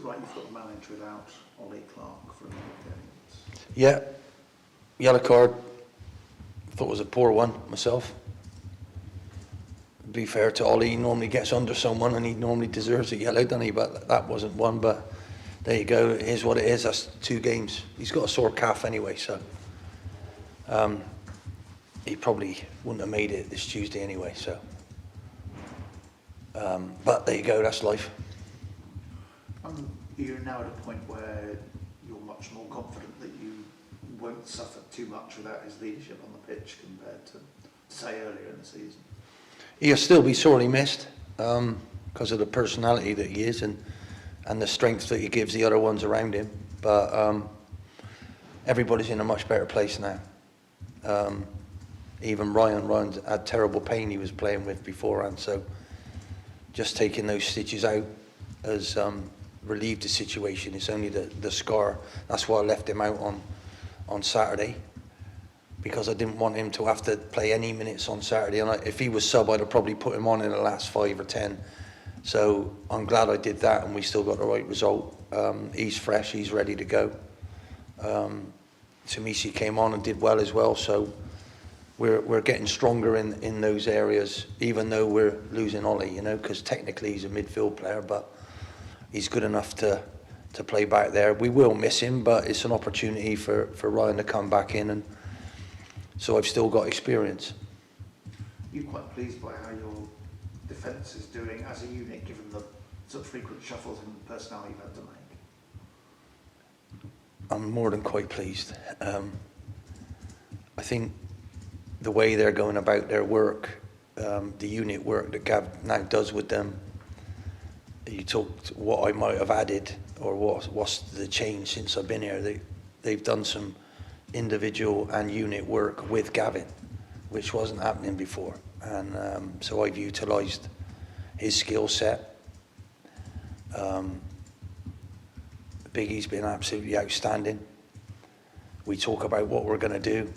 it right you've got the manager without Ollie Clark for a number of games? Yeah, yellow card. Thought it was a poor one myself. To be fair to Ollie, he normally gets under someone and he normally deserves a yellow, doesn't he? But that wasn't one. But there you go. It is what it is. That's 2 games. He's got a sore calf anyway, so he probably wouldn't have made it this Tuesday anyway. So, but there you go. That's life. You're now at a point where you're much more confident that you won't suffer too much without his leadership on the pitch compared to, say, earlier in the season. He'll still be sorely missed because of the personality that he is and the strength that he gives the other ones around him. But everybody's in a much better place now. Even Ryan had terrible pain he was playing with beforehand, so just taking those stitches out has relieved the situation. It's only the scar. That's why I left him out on Saturday, because I didn't want him to have to play any minutes on Saturday. And if he was sub, I'd have probably put him on in the last 5 or 10. So I'm glad I did that, and we still got the right result. He's fresh, he's ready to go. Tamisi came on and did well as well, so we're getting stronger in those areas, even though we're losing Ollie, because technically he's a midfield player, but he's good enough to play back there. We will miss him, but it's an opportunity for Ryan to come back in, and so I've still got experience. You're quite pleased by how your defence is doing as a unit, given the sort of frequent shuffles and personnel you've had to make? I'm more than quite pleased. I think the way they're going about their work, the unit work that Gav now does with them, you talked what I might have added or what's the change since I've been here. They've done some individual and unit work with Gavin, which wasn't happening before, and so I've utilised his skill set. Biggie's been absolutely outstanding. We talk about what we're going to do.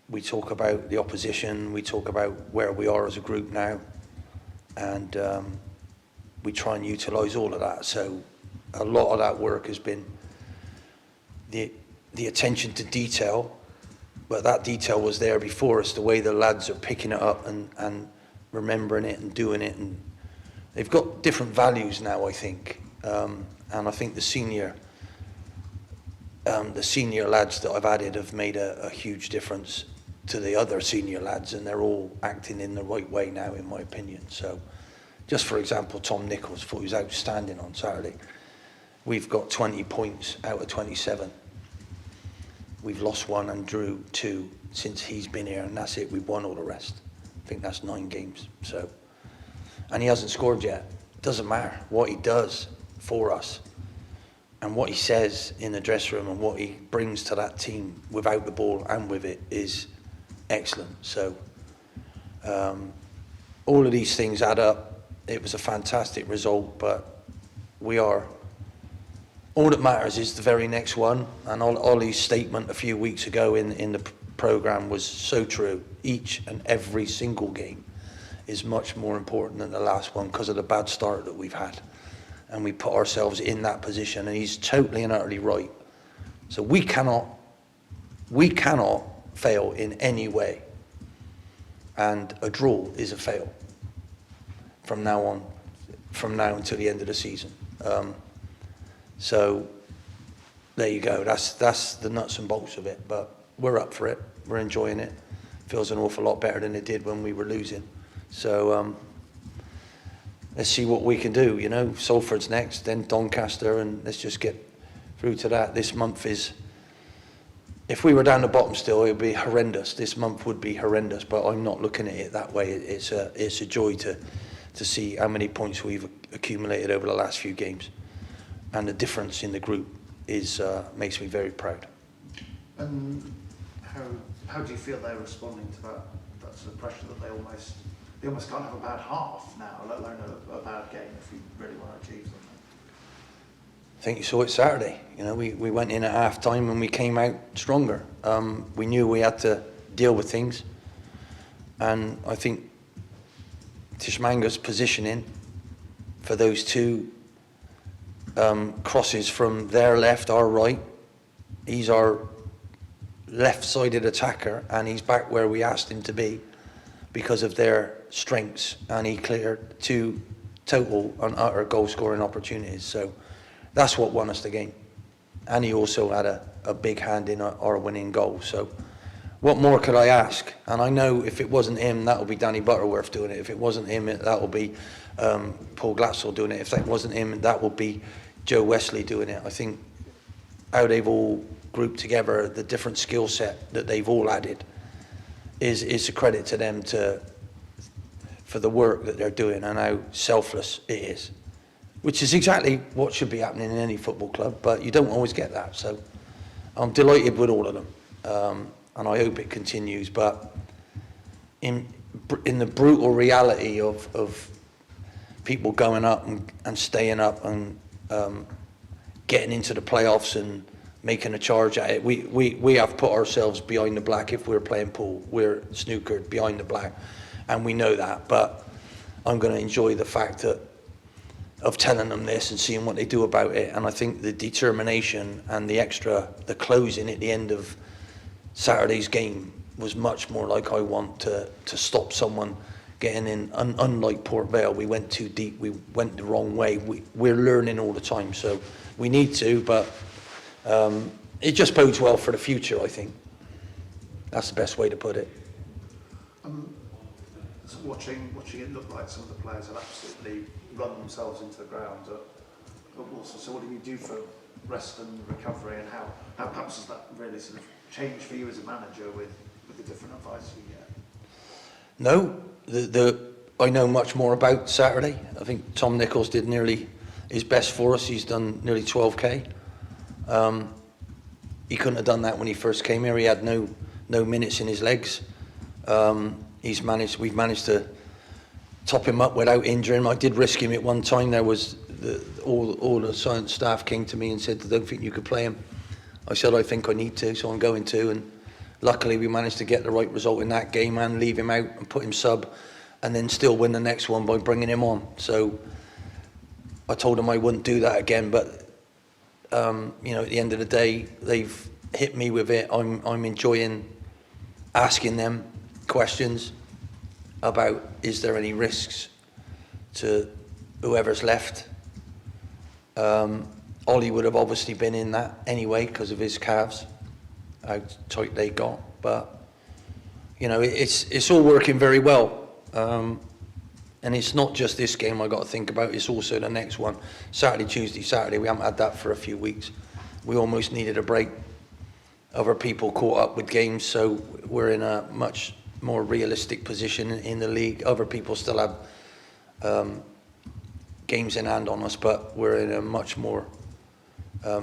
We talk about the opposition. We talk about where we are as a group now, and we try and utilise all of that. So a lot of that work has been the attention to detail, but that detail was there before us. The way the lads are picking it up and remembering it and doing it, and they've got different values now, I think, and I think the senior lads that I've added have made a huge difference to the other senior lads, and they're all acting in the right way now, in my opinion. So, just for example, Tom Nichols, thought he was outstanding on Saturday. We've got 20 points out of 27. We've lost 1 and drew 2 since he's been here, and that's it. We've won all the rest. I think that's 9 games. So, and he hasn't scored yet. It doesn't matter what he does for us and what he says in the dressing room and what he brings to that team without the ball and with it is excellent. So all of these things add up. It was a fantastic result, but all that matters is the very next one. And Ollie's statement a few weeks ago in the programme was so true. Each and every single game is much more important than the last one because of the bad start that we've had. And we put ourselves in that position, and he's totally and utterly right. So we cannot fail in any way. And a draw is a fail from now until the end of the season. So there you go. That's the nuts and bolts of it. But we're up for it. We're enjoying it. Feels an awful lot better than it did when we were losing. So let's see what we can do. Salford's next, then Doncaster, and let's just get through to that. This month is, if we were down the bottom still, it would be horrendous. This month would be horrendous, but I'm not looking at it that way. It's a joy to see how many points we've accumulated over the last few games, and the difference in the group makes me very proud. And how do you feel they're responding to that sort of pressure that they almost can't have a bad half now, let alone a bad game if you really want to achieve something? I think you saw it Saturday. We went in at half time and we came out stronger. We knew we had to deal with things, and I think Tishmanga's positioning for those two crosses from their left, our right. He's our left-sided attacker, and he's back where we asked him to be because of their strengths, and he cleared 2 total and utter goal-scoring opportunities. So that's what won us the game. And he also had a big hand in our winning goal. So what more could I ask? And I know if it wasn't him, that would be Danny Butterworth doing it. If it wasn't him, that would be Paul Glatzel doing it. If that wasn't him, that would be Joe Wesley doing it. I think how they've all grouped together, the different skill set that they've all added, is a credit to them for the work that they're doing and how selfless it is, which is exactly what should be happening in any football club, but you don't always get that. So I'm delighted with all of them, and I hope it continues. But in the brutal reality of people going up and staying up and getting into the playoffs and making a charge at it, we have put ourselves behind the black. If we're playing pool, we're snookered behind the black, and we know that. But I'm going to enjoy the fact of telling them this and seeing what they do about it. And I think the determination and the closing at the end of Saturday's game was much more like, I want to stop someone getting in. Unlike Port Vale, we went too deep, we went the wrong way. We're learning all the time, so we need to, but it just bodes well for the future, I think. That's the best way to put it. So watching it look like some of the players have absolutely run themselves into the ground at Walsall. So what do you do for rest and recovery, and how perhaps has that really sort of changed for you as a manager with the different advice you get? No, I know much more about Saturday. I think Tom Nichols did nearly his best for us. He's done nearly 12k. He couldn't have done that when he first came here. He had no minutes in his legs. We've managed to top him up without injuring him. I did risk him at one time. There was all the science staff came to me and said, I don't think you could play him. I said, I think I need to, so I'm going to. And luckily we managed to get the right result in that game and leave him out and put him sub, and then still win the next one by bringing him on. So I told him I wouldn't do that again, but at the end of the day, they've hit me with it. I'm enjoying asking them questions about, is there any risks to whoever's left. Ollie would have obviously been in that anyway because of his calves, how tight they got. But it's all working very well, and it's not just this game I got to think about. It's also the next one, Saturday, Tuesday, Saturday. We haven't had that for a few weeks. We almost needed a break. Other people caught up with games, so we're in a much more realistic position in the league. Other people still have games in hand on us, but we're in a much more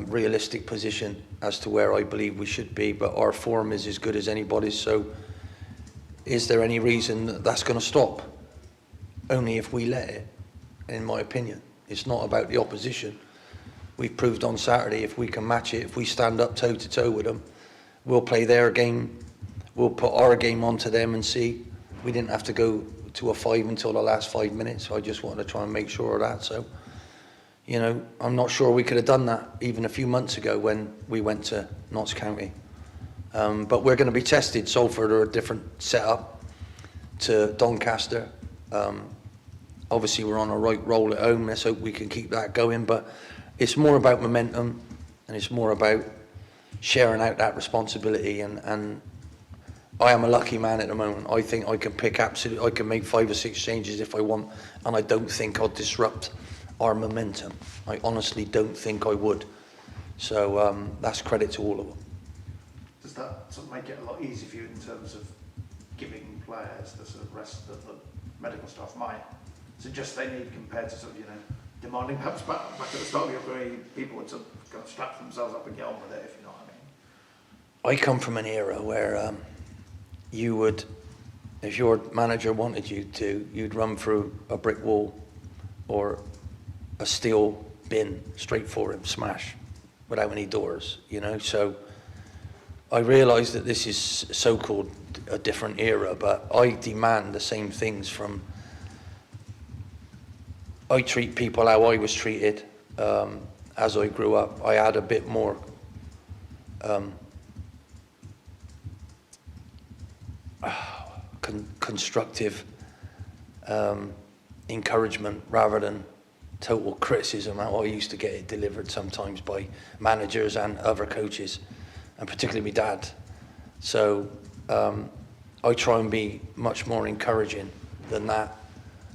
realistic position as to where I believe we should be. But our form is as good as anybody's, so is there any reason that's going to stop? Only if we let it, in my opinion. It's not about the opposition. We've proved on Saturday, if we can match it, if we stand up toe to toe with them, we'll play their game, we'll put our game onto them and see. We didn't have to go to a 5 until the last 5 minutes, so I just wanted to try and make sure of that. So, I'm not sure we could have done that even a few months ago when we went to Notts County. But we're going to be tested. Salford are a different setup to Doncaster. Obviously we're on a right roll at home. Let's hope we can keep that going, but it's more about momentum, and it's more about sharing out that responsibility, and I am a lucky man at the moment. I think I can make 5 or 6 changes if I want, and I don't think I'll disrupt our momentum. I honestly don't think I would. So that's credit to all of them. Does that sort of make it a lot easier for you in terms of giving players the sort of rest that the medical staff might suggest they need, compared to sort of, demanding perhaps back at the start of your career, people would sort of kind of strap themselves up and get on with it, if you know what I mean? I come from an era where you would, if your manager wanted you to, you'd run through a brick wall or a steel bin straight for him, smash, without any doors, So I realise that this is so-called a different era, but I demand the same things from I treat people how I was treated as I grew up. I had a bit more constructive encouragement rather than total criticism. How I used to get it delivered sometimes by managers and other coaches, and particularly my dad. So I try and be much more encouraging than that,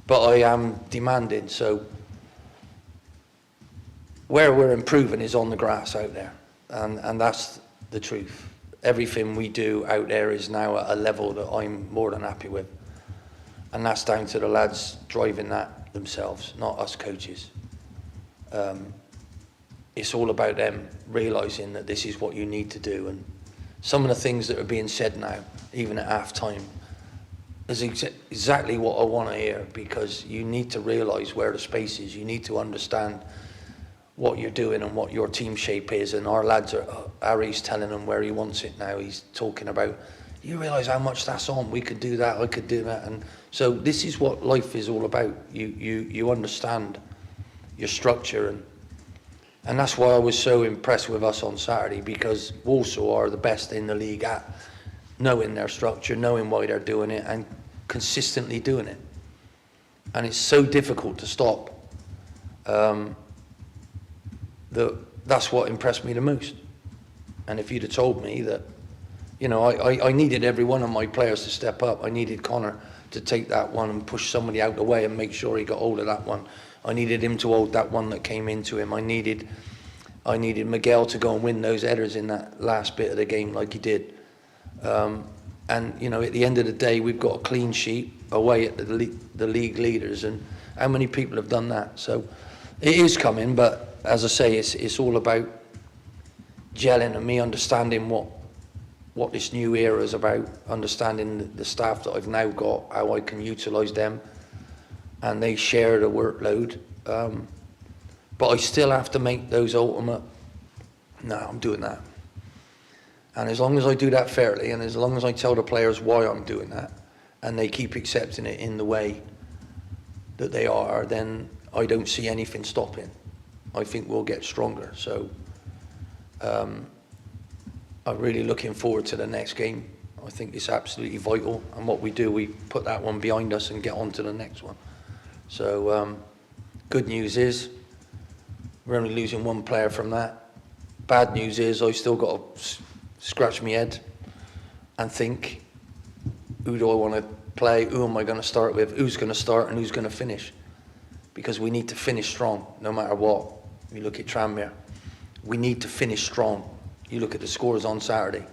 but I am demanding. So where we're improving is on the grass out there, and that's the truth. Everything we do out there is now at a level that I'm more than happy with, and that's down to the lads driving that themselves, not us coaches. It's all about them realising that this is what you need to do, and some of the things that are being said now, even at half time, is exactly what I want to hear, because you need to realise where the space is. You need to understand what you're doing and what your team shape is. And our lads are, Harry's telling them where he wants it now. He's talking about, you realise how much that's on, we could do that, I could do that. And so this is what life is all about. You understand your structure, and that's why I was so impressed with us on Saturday, because Walsall are the best in the league at knowing their structure, knowing why they're doing it, and consistently doing it. And it's so difficult to stop. That's what impressed me the most. And if you'd have told me that, you know, I needed every one of my players to step up. I needed Connor to take that one and push somebody out the way and make sure he got hold of that one. I needed him to hold that one that came into him. I needed Miguel to go and win those headers in that last bit of the game like he did. And, you know, at the end of the day, we've got a clean sheet away at the league leaders. And how many people have done that? So it is coming, but as I say, it's all about gelling and me understanding what this new era is about, understanding the staff that I've now got, how I can utilise them, and they share the workload. But I still have to make those ultimate, no, I'm doing that. And as long as I do that fairly, and as long as I tell the players why I'm doing that, and they keep accepting it in the way that they are, then I don't see anything stopping. I think we'll get stronger. So I'm really looking forward to the next game. I think it's absolutely vital, and what we do, we put that one behind us and get on to the next one. So good news is we're only losing one player from that. Bad news is I've still got to scratch my head and think, who do I want to play? Who am I going to start with? Who's going to start and who's going to finish? Because we need to finish strong no matter what. You look at Tranmere, we need to finish strong. You look at the scores on Saturday.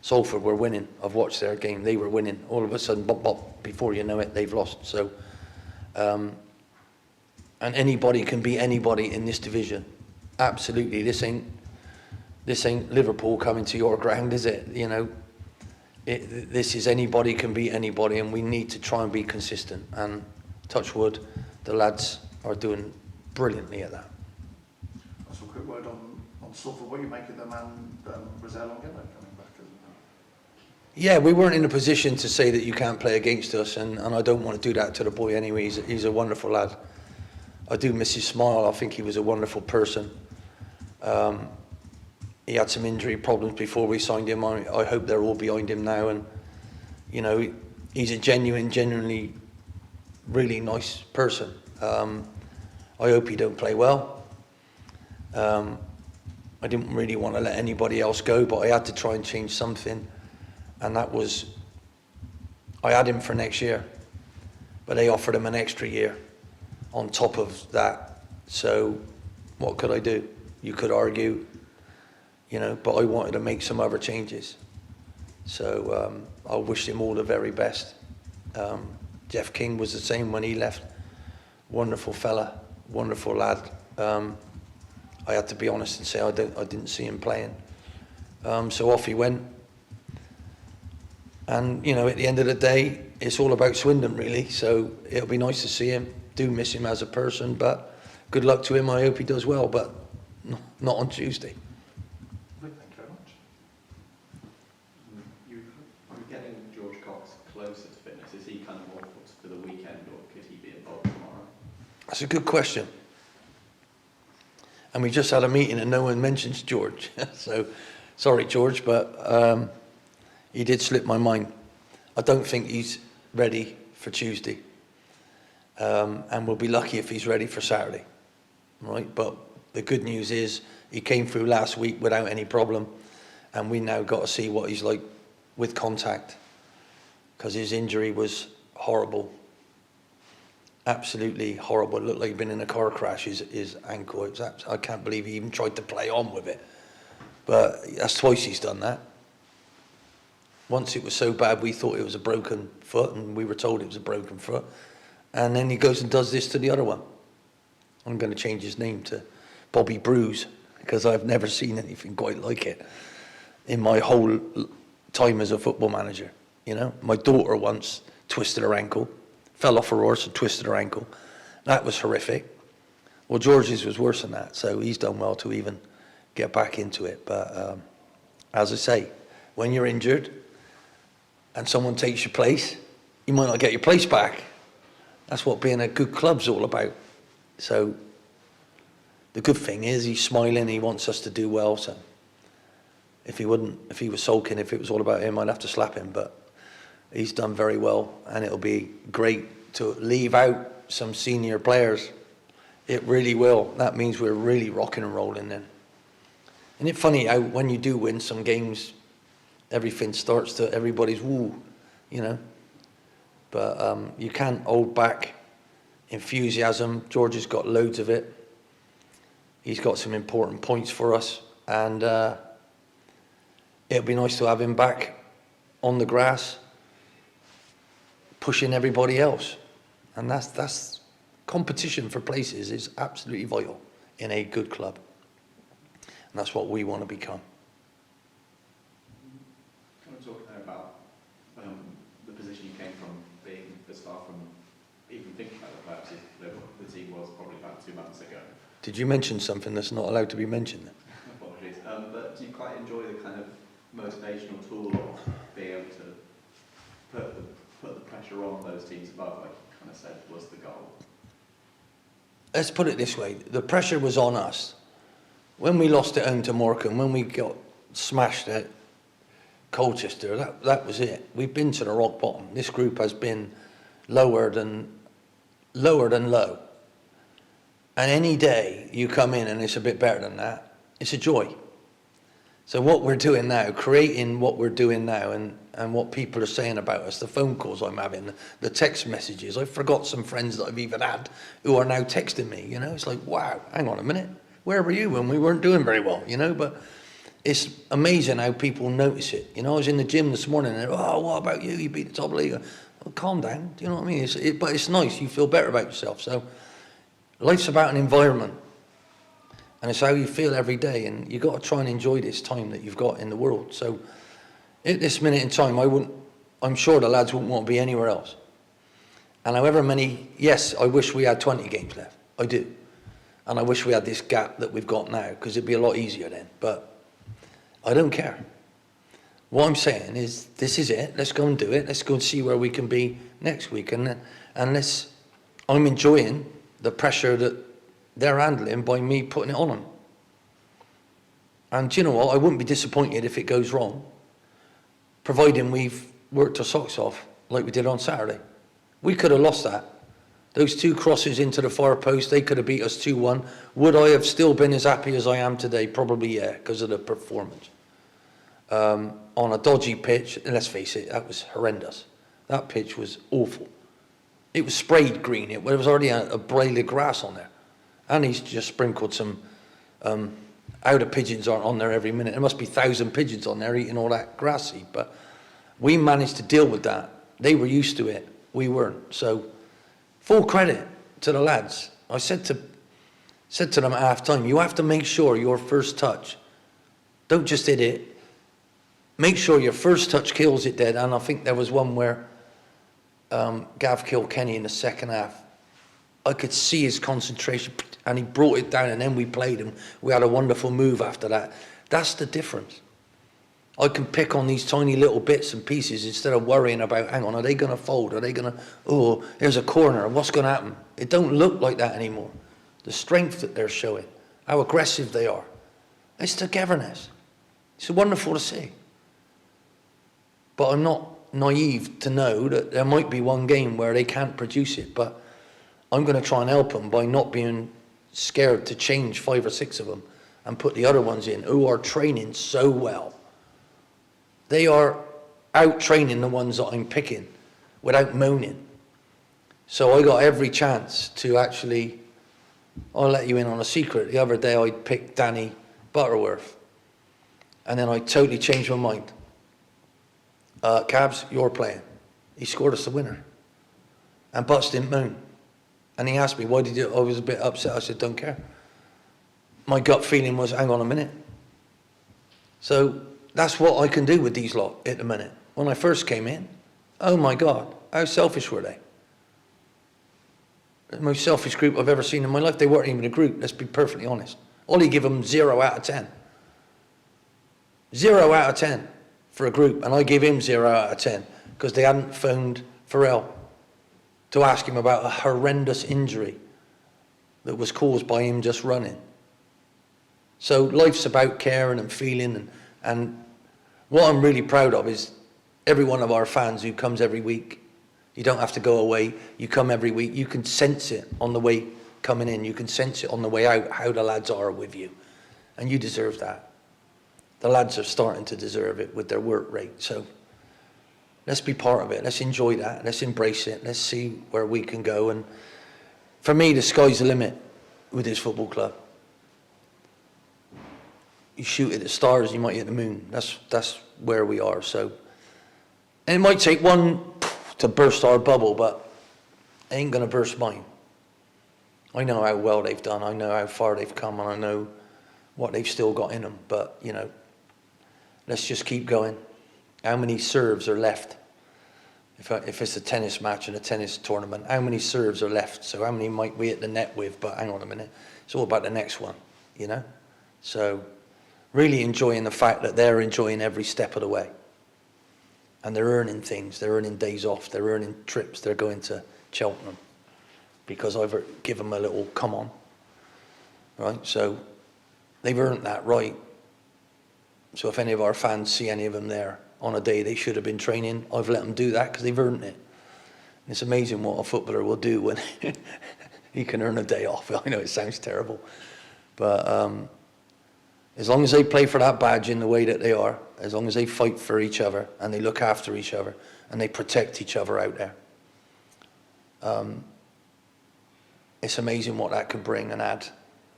Salford were winning. I've watched their game. They were winning. All of a sudden, bop, bop, before you know it, they've lost. So, and anybody can beat anybody in this division. Absolutely. This ain't Liverpool coming to your ground, is it? You know, this is anybody can beat anybody, and we need to try and be consistent. And touch wood, the lads are doing brilliantly at that. That's a quick word on Salford. What you make of them and Rosell Longino coming back, isn't it? Yeah, we weren't in a position to say that you can't play against us, and I don't want to do that to the boy anyway. He's a wonderful lad. I do miss his smile. I think he was a wonderful person. He had some injury problems before we signed him. I hope they're all behind him now, and you know, he's a genuinely really nice person. I hope he don't play well. I didn't really want to let anybody else go, but I had to try and change something, and that was, I had him for next year, but they offered him an extra year on top of that. So what could I do? You could argue, you know, but I wanted to make some other changes. So I wished him all the very best. Jeff King was the same when he left. Wonderful fella, wonderful lad. I had to be honest and say I didn't see him playing. So off he went. And, you know, at the end of the day, it's all about Swindon, really. So it'll be nice to see him. Do miss him as a person, but good luck to him. I hope he does well, but not on Tuesday. Thank you very much. You're getting George Cox closer to fitness. Is he kind of more for the weekend, or could he be involved tomorrow? That's a good question. And we just had a meeting and no one mentions George. So, sorry, George, but he did slip my mind. I don't think he's ready for Tuesday. And we'll be lucky if he's ready for Saturday. Right? But the good news is he came through last week without any problem. And we now got to see what he's like with contact. Because his injury was horrible. Absolutely horrible. It looked like he'd been in a car crash, his ankle. It was I can't believe he even tried to play on with it. But that's twice he's done that. Once it was so bad we thought it was a broken foot, and we were told it was a broken foot. And then he goes and does this to the other one. I'm going to change his name to Bobby Bruise, because I've never seen anything quite like it in my whole time as a football manager. You know, my daughter once twisted her ankle, fell off her horse and twisted her ankle. That was horrific. Well, George's was worse than that, so he's done well to even get back into it. But as I say, when you're injured and someone takes your place, you might not get your place back. That's what being a good club's all about. So the good thing is he's smiling, he wants us to do well. So if he was sulking, if it was all about him, I'd have to slap him. But he's done very well, and it'll be great to leave out some senior players. It really will. That means we're really rocking and rolling then. Isn't it funny how when you do win some games, everything starts to, everybody's woo, you know. But you can't hold back enthusiasm. George has got loads of it. He's got some important points for us, and it'll be nice to have him back on the grass, pushing everybody else. And that's competition for places is absolutely vital in a good club. And that's what we want to become. Can we talk now about the position you came from, being the staff, from even thinking about the purposes the team was probably about 2 months ago? Did you mention something that's not allowed to be mentioned? Apologies. But do you quite enjoy the kind of motivational tool of being able to put the pressure on those teams above, like you kind of said was the goal? Let's put it this way. The pressure was on us. When we lost at home to Morecambe, when we got smashed at Colchester, that was it. We've been to the rock bottom. This group has been lower than low. And any day you come in and it's a bit better than that, it's a joy. So what we're doing now, creating what we're doing now, and what people are saying about us, the phone calls I'm having, the text messages. I forgot some friends that I've even had who are now texting me, you know. It's like, wow, hang on a minute. Where were you when we weren't doing very well, you know? But it's amazing how people notice it. You know, I was in the gym this morning and, oh, what about you? You beat the top of the league. Well, calm down. Do you know what I mean? But it's nice. You feel better about yourself. So life's about an environment. And it's how you feel every day. And you've got to try and enjoy this time that you've got in the world. So at this minute in time, I'm sure the lads wouldn't want to be anywhere else. And however many, yes, I wish we had 20 games left. I do. And I wish we had this gap that we've got now, because it'd be a lot easier then. But I don't care. What I'm saying is, this is it. Let's go and do it. Let's go and see where we can be next week. And I'm enjoying the pressure that they're handling by me putting it on them. And do you know what? I wouldn't be disappointed if it goes wrong, providing we've worked our socks off like we did on Saturday. We could have lost that. Those 2 crosses into the far post, they could have beat us 2-1. Would I have still been as happy as I am today? Probably, yeah, because of the performance. On a dodgy pitch, and let's face it, that was horrendous. That pitch was awful. It was sprayed green. There was already a braille of grass on there. And he's just sprinkled some outer pigeons on there every minute. There must be 1,000 pigeons on there eating all that grass seed. But we managed to deal with that. They were used to it. We weren't. So full credit to the lads. I said to them at half time, you have to make sure your first touch, don't just hit it, make sure your first touch kills it dead. And I think there was one where Gav killed Kenny in the second half. I could see his concentration, and he brought it down, and then we played, and we had a wonderful move after that. That's the difference. I can pick on these tiny little bits and pieces instead of worrying about, hang on, are they going to fold? Are they going to, oh, here's a corner, what's going to happen? It don't look like that anymore. The strength that they're showing, how aggressive they are. It's togetherness. It's wonderful to see. But I'm not naive to know that there might be one game where they can't produce it, but I'm going to try and help them by not being scared to change 5 or 6 of them and put the other ones in who are training so well. They are out training the ones that I'm picking without moaning. So I got every chance to actually, I'll let you in on a secret. The other day I picked Danny Butterworth, and then I totally changed my mind. Cabs, you're playing. He scored us the winner. And Butts didn't moan. And he asked me, why did you, I was a bit upset. I said, don't care. My gut feeling was, hang on a minute. So that's what I can do with these lot at the minute. When I first came in, oh my God, how selfish were they? The most selfish group I've ever seen in my life. They weren't even a group, let's be perfectly honest. Ollie gave them 0 out of 10. 0 out of 10 for a group, and I gave him 0 out of 10 because they hadn't phoned Pharrell to ask him about a horrendous injury that was caused by him just running. So life's about caring and feeling, and what I'm really proud of is every one of our fans who comes every week. You don't have to go away, you come every week, you can sense it on the way coming in, you can sense it on the way out, how the lads are with you, and you deserve that. The lads are starting to deserve it with their work rate, so let's be part of it, let's enjoy that, let's embrace it, let's see where we can go. And for me, the sky's the limit with this football club. You shoot at the stars, you might hit the moon. That's where we are. So, and it might take one to burst our bubble, but it ain't going to burst mine. I know how well they've done. I know how far they've come, and I know what they've still got in them. But, you know, let's just keep going. How many serves are left? If it's a tennis match and a tennis tournament, how many serves are left? So how many might we hit the net with? But hang on a minute. It's all about the next one, you know? So really enjoying the fact that they're enjoying every step of the way. And they're earning things. They're earning days off. They're earning trips. They're going to Cheltenham because I've given them a little come on. Right? So they've earned that right. So if any of our fans see any of them there on a day they should have been training, I've let them do that because they've earned it. And it's amazing what a footballer will do when he can earn a day off. I know it sounds terrible. But as long as they play for that badge in the way that they are, as long as they fight for each other and they look after each other and they protect each other out there, it's amazing what that can bring and add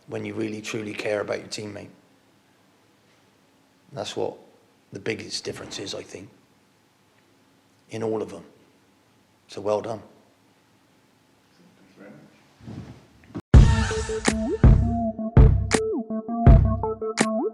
when you really truly care about your teammate. That's what the biggest difference is, I think, in all of them. So well done. Thank you very much.